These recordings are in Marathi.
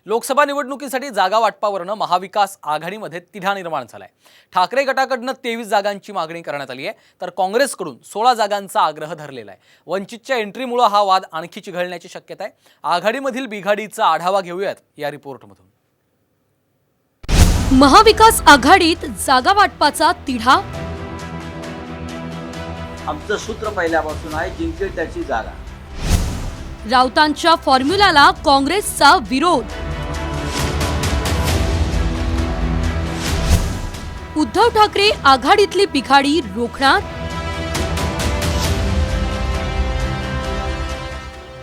लोकसभा निवडणुकीसाठी जागा वाटपावरनं महाविकास आघाडीमध्ये तिढा निर्माण झालाय। ठाकरे गटाकडनं 23 जागांची मागणी करण्यात आली आहे, तर काँग्रेसकडून 16 जागांचा आग्रह धरलेला आहे। वंचितच्या एंट्रीमुळे हा वाद आणखी चिघळण्याची शक्यता आहे। आघाडीमधील बिघाडीचा आढावा घेऊयात या रिपोर्टमधून। महाविकास आघाडीत जागा वाटपाचा तिढा। आमचं सूत्र पहिल्यापासून आहे, जिंकेल त्याची जागा। राऊतांच्या फॉर्म्युलाला काँग्रेसचा विरोध। उद्धव ठाकरे आघाडीतली बिघाडी रोखणार?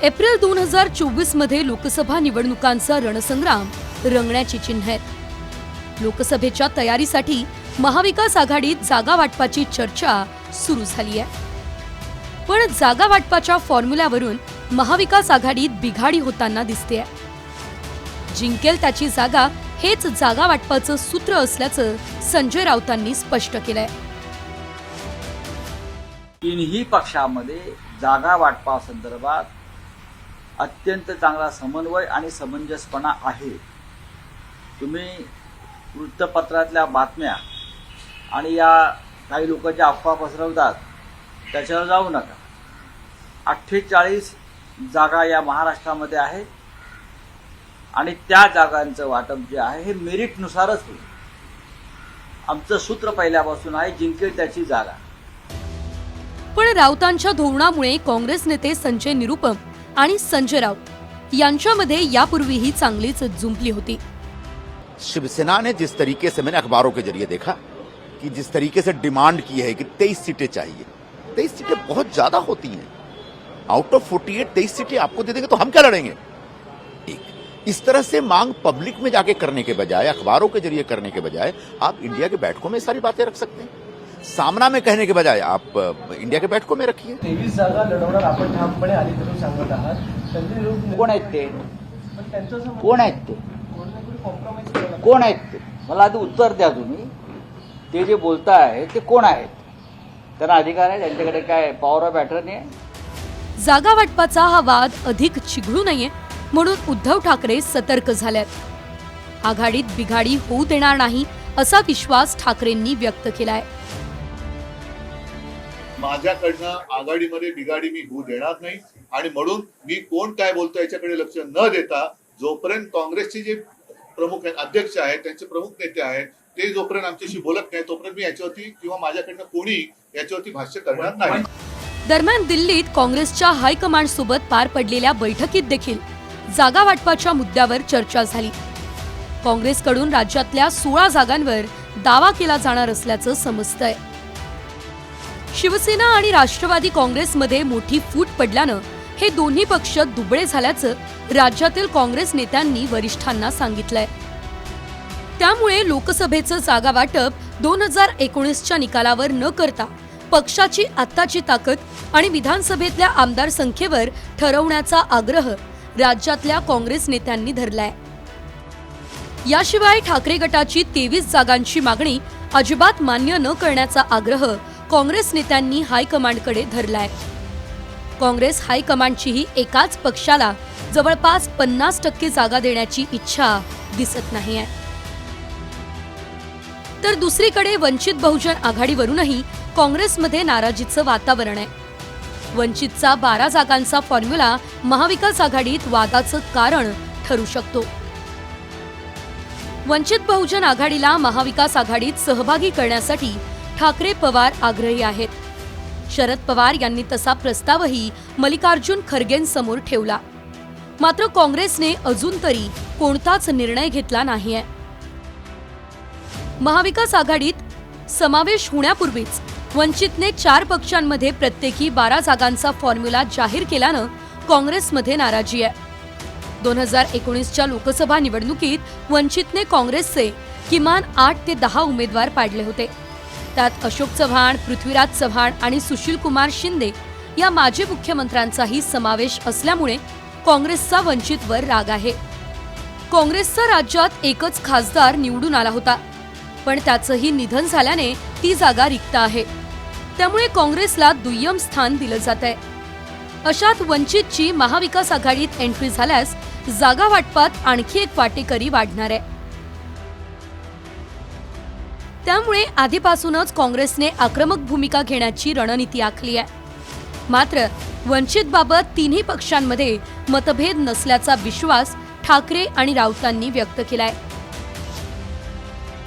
एप्रिल 2024 मध्ये लोकसभा निवडणुकांचा रणसंग्राम रंगण्याची चिन्ह आहेत। लोकसभेच्या तयारीसाठी महाविकास आघाडीत जागा वाटपाची चर्चा सुरू झाली आहे, पण जागा वाटपाच्या फॉर्म्युल्यावरून महाविकास आघाडीत बिघाडी होताना दिसते। जिंकेल त्याची जागा हेच जागा वाटपाचं सूत्र असल्याचं संजय राऊतांनी स्पष्ट केलंय। तीनही पक्षामध्ये जागा वाटपा संदर्भात अत्यंत चांगला समन्वय आणि समंजसपणा आहे। तुम्ही वृत्तपत्रातल्या बातम्या आणि या काही लोक ज्या अफवा पसरवतात त्याच्यावर जाऊ नका। 48 जागा या महाराष्ट्रामध्ये आहेत आणि त्या जागांचं वाटप जे आहे हे मेरिटनुसारच होईल। आमचं सूत्र पहिल्यापासून आहे, जिंकेल त्याची जागा। पण राऊतांच्या धोरणामुळे काँग्रेस नेते संजय निरुपम आणि संजय राऊत यांच्यामध्ये यापूर्वीही चांगलीच जुंपली होती। शिवसेना ने जिस तरीके से, मैंने अखबारों के जरिए देखा कि जिस तरीके से डिमांड की है कि 23 सीटें चाहिए, 23 सीटें बहुत ज्यादा होती हैं। आउट ऑफ 48 23 सीटें आपको दे देंगे तो हम क्या लड़ेंगे? एक इस तरह से मांग पब्लिक में जाके करने के बजाय, अखबारों के जरिए करने के बजाय, आप इंडिया के बैठकों में सारी बातें रख सकते हैं। सामना में कहने के बजाय आप इंडिया के बैठकों में रखिए। 23 जागा लढवणार आपण ठामपणे आली करून सांगत आहात। संजय निरुपम कोण आहेत ते? पण त्यांचं असं कोण आहेत ते? कॉम्प्रोमाइज केलं। कोण आहेत ते? मला आधी उत्तर द्या तुम्ही। ते जे बोलताय ते कोण आहेत? त्यांना अधिकार आहे? त्यांच्याकडे काय पॉवर ऑफ अटर्नी आहे? जागा वाटपाचा हा वाद अधिक चिघळू नये म्हणून उद्धव ठाकरे सतर्क झालेत। आघाडीत बिघाडी होऊ देणार नाही असा विश्वास ठाकरेंनी व्यक्त केलाय। माझ्याकडनं आघाडीमध्ये बिघाडी मी होऊ देणार नाही आणि म्हणून मी कोण काय बोलतो याच्याकडे लक्ष न देता, जोपर्यंत काँग्रेसचे जे प्रमुख अध्यक्ष आहेत, त्यांचे प्रमुख नेते आहेत, ते जोपर्यंत आमच्याशी बोलत नाही तोपर्यंत मी याच्यावरती किंवा माझ्याकडनं कोणी याच्यावरती भाष्य करणार नाही। दरम्यान दिल्लीत काँग्रेसच्या हायकमांड सोबत पार पडलेल्या बैठकीत देखील जागा वाटपाच्या मुद्द्यावर चर्चा झाली। काँग्रेसकडून राज्यातल्या 16 जागांवर दावा केला जाणार असल्याचं समजतंय। शिवसेना आणि राष्ट्रवादी काँग्रेसमध्ये मोठी फूट पडल्यानं हे दोन्ही पक्ष दुबळे झाल्याचं राज्यातील काँग्रेस नेत्यांनी वरिष्ठांना सांगितलंय। त्यामुळे लोकसभेचं जागा वाटप 2019च्या निकालावर न करता पक्षाची आत्ताची ताकद आणि विधानसभेतल्या आमदार संख्येवर ठरवण्याचा आग्रह राज्यातल्या काँग्रेस नेत्यांनी धरलाय। याशिवाय ठाकरे गटाची 23 जागांची मागणी अजिबात मान्य न करण्याचा आग्रह काँग्रेस नेत्यांनी हायकमांडकडे धरलाय। काँग्रेस हायकमांडचीही एकाच पक्षाला जवळपास 50% जागा देण्याची इच्छा दिसत नाहीये। तर दुसरीकडे वंचित बहुजन आघाडीवरूनही काँग्रेसमध्ये नाराजीचं वातावरण आहे। वंचितचा 12 जागांचा फॉर्म्युला महाविकास आघाडीत वादाचं कारण ठरू शकतो। वंचित बहुजन आघाडीला महाविकास आघाडीत सहभागी करण्यासाठी ठाकरे पवार आग्रही आहेत। शरद पवार यांनी तसा प्रस्तावही मल्लिकार्जुन खरगेंसमोर ठेवला, मात्र काँग्रेसने अजून तरी कोणताच निर्णय घेतला नाहीये। महाविकास आघाडीत समावेश होण्यापूर्वीच वंचितने 4 पक्षांमध्ये प्रत्येकी 12 जागांचा फॉर्म्युला जाहीर केल्यानं काँग्रेसमध्ये नाराजी आहे। 2019च्या लोकसभा निवडणुकीत वंचितने काँग्रेसचे किमान 8 ते 10 उमेदवार पाडले होते। त्यात अशोक चव्हाण, पृथ्वीराज चव्हाण आणि सुशीलकुमार शिंदे या माजी मुख्यमंत्र्यांचाही समावेश असल्यामुळे काँग्रेसचा वंचितवर राग आहे। काँग्रेसचा राज्यात एकच खासदार निवडून आला होता, पण त्याचंही निधन झाल्याने ती जागा रिक्त आहे। त्यामुळे काँग्रेसला दुय्यम स्थान दिलं जात आहे। अशात वंचितची महाविकास आघाडीत एंट्री झाल्यास जागा वाटपात आणखी एक वाटेकरी वाढणार आहे. त्यामुळे आधीपासूनच काँग्रेसने आक्रमक भूमिका घेण्याची रणनीती आखली आहे. मात्र वंचित बाबत तिन्ही पक्षांमध्ये मतभेद नसल्याचा विश्वास ठाकरे आणि राऊतांनी व्यक्त केलाय.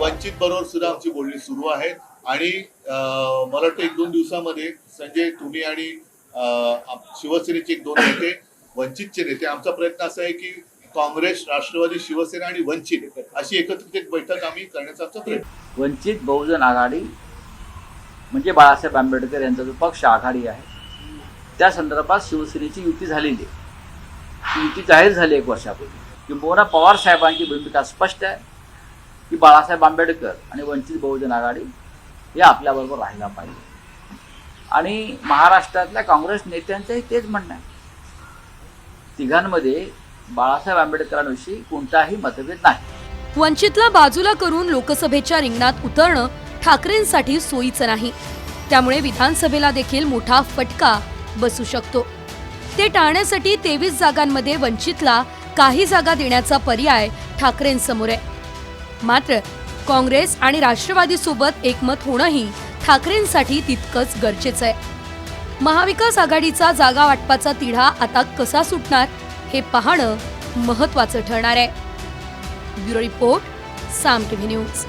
वंचित बरोबर सुद्धा आमची बोलणी सुरू आहेत आणि मला वाटतं 1-2 दिवसामध्ये संजय, तुम्ही आणि शिवसेनेचे 1-2 नेते, वंचितचे नेते, आमचा प्रयत्न असा आहे की काँग्रेस, राष्ट्रवादी, शिवसेना आणि वंचित अशी एकत्रित एक बैठक आम्ही करण्याचा आमचा प्रयत्न. वंचित बहुजन आघाडी म्हणजे बाळासाहेब आंबेडकर यांचा जो पक्ष आघाडी आहे त्या संदर्भात शिवसेनेची युती झालेली आहे. ती युती जाहीर झाली 1 वर्षापूर्वी. किंबहुना पवार साहेबांची भूमिका स्पष्ट आहे की बाळासाहेब आंबेडकर आणि वंचित बहुजन आघाडी हे आपल्याबरोबर राहायला पाहिजे. आणि महाराष्ट्रातल्या काँग्रेस नेत्यांचंही तेच म्हणणं आहे. तिघांमध्ये बाळासाहेब आंबेडकरांविषयी कोणताही मतभेद नाही. वंचितला बाजूला करून लोकसभेच्या रिंगणात उतरणं ठाकरेंसाठी सोयीचं नाही. त्यामुळे विधानसभेला देखील मोठा फटका बसू शकतो. ते टाळण्यासाठी 23 जागांमध्ये वंचितला काही जागा देण्याचा पर्याय ठाकरेंसमोर आहे. मात्र काँग्रेस आणि राष्ट्रवादीसोबत एकमत होणंही ठाकरेंसाठी तितकंच गरजेचं आहे. महाविकास आघाडीचा जागा वाटपाचा तिढा आता कसा सुटणार हे पाहणं महत्त्वाचं ठरणार आहे. ब्युरो रिपोर्ट, साम टीव्ही न्यूज.